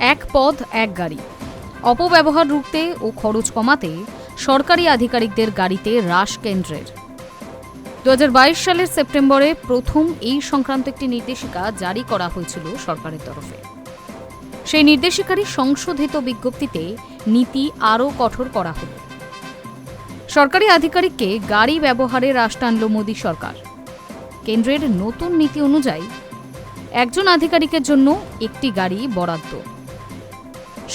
এক পদ এক গাড়ি অপব্যবহার রুখতে ও খরচ কমাতে সরকারি আধিকারিকদের গাড়িতে হ্রাস কেন্দ্রের। 2022 সালের সেপ্টেম্বরে প্রথম এই সংক্রান্ত একটি নির্দেশিকা জারি করা হয়েছিল সরকারের তরফে। সেই নির্দেশিকারই সংশোধিত বিজ্ঞপ্তিতে নীতি আরও কঠোর করা হল। সরকারি আধিকারিককে গাড়ি ব্যবহারে হ্রাস টানল মোদী সরকার। কেন্দ্রের নতুন নীতি অনুযায়ী একজন আধিকারিকের জন্য একটি গাড়ি বরাদ্দ।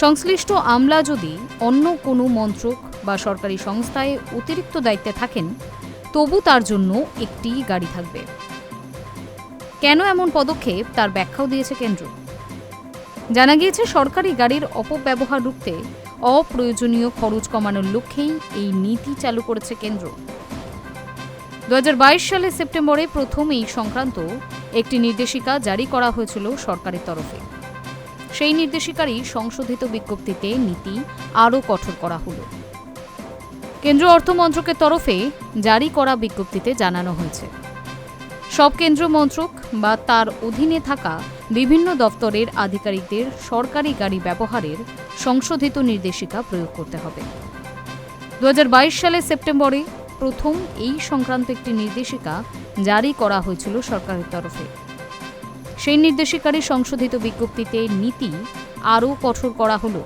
সংশ্লিষ্ট আমলা যদি অন্য কোনো মন্ত্রক বা সরকারি সংস্থায় অতিরিক্ত দায়িত্বে থাকেন তবু তার জন্য একটি গাড়ি থাকবে। কেন এমন পদক্ষেপ তার ব্যাখ্যাও দিয়েছে কেন্দ্র। জানা গিয়েছে, সরকারি গাড়ির অপব্যবহার রুখতে অপ্রয়োজনীয় খরচ কমানোর লক্ষ্যেই এই নীতি চালু করেছে কেন্দ্র। 2022 সালের সেপ্টেম্বরে প্রথম এই সংক্রান্ত একটি নির্দেশিকা জারি করা হয়েছিল সরকারের তরফে। সেই নির্দেশিকারই সংশোধিত বিজ্ঞপ্তিতে নীতি আরও কঠোর করা হল। কেন্দ্রীয় অর্থ মন্ত্রকের তরফে জারি করা বিজ্ঞপ্তিতে জানানো হয়েছে, সব কেন্দ্রীয় মন্ত্রক বা তার অধীনে থাকা বিভিন্ন দপ্তরের আধিকারিকদের সরকারি গাড়ি ব্যবহারের সংশোধিত নির্দেশিকা প্রয়োগ করতে হবে। 2022 সালের সেপ্টেম্বরে প্রথম এই সংক্রান্ত একটি নির্দেশিকা জারি করা হয়েছিল সরকারের তরফে। সেই নির্দেশিকারই সংশোধিত বিজ্ঞপ্তিতে নীতি আরও কঠোর করা হল।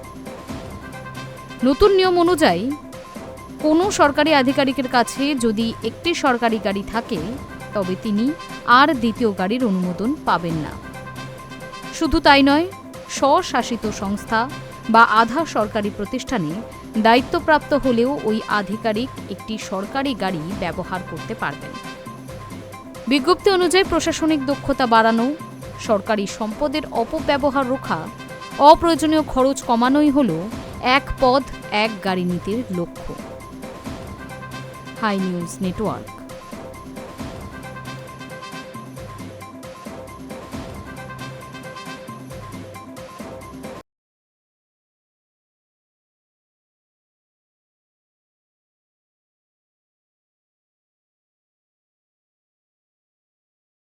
নতুন নিয়ম অনুযায়ী কোনো সরকারি আধিকারিকের কাছে যদি একটি সরকারি গাড়ি থাকে তবে তিনি আর দ্বিতীয় গাড়ির অনুমোদন পাবেন না। শুধু তাই নয়, স্বশাসিত সংস্থা বা আধা সরকারি প্রতিষ্ঠানে দায়িত্বপ্রাপ্ত হলেও ওই আধিকারিক একটি সরকারি গাড়ি ব্যবহার করতে পারবেন। বিজ্ঞপ্তি অনুযায়ী প্রশাসনিক দক্ষতা বাড়ানো, সরকারি সম্পদের অপব্যবহার রোখা, অপ্রয়োজনীয় খরচ কমানোই হল এক পদ এক গাড়ি নীতির লক্ষ্য। Hi news network.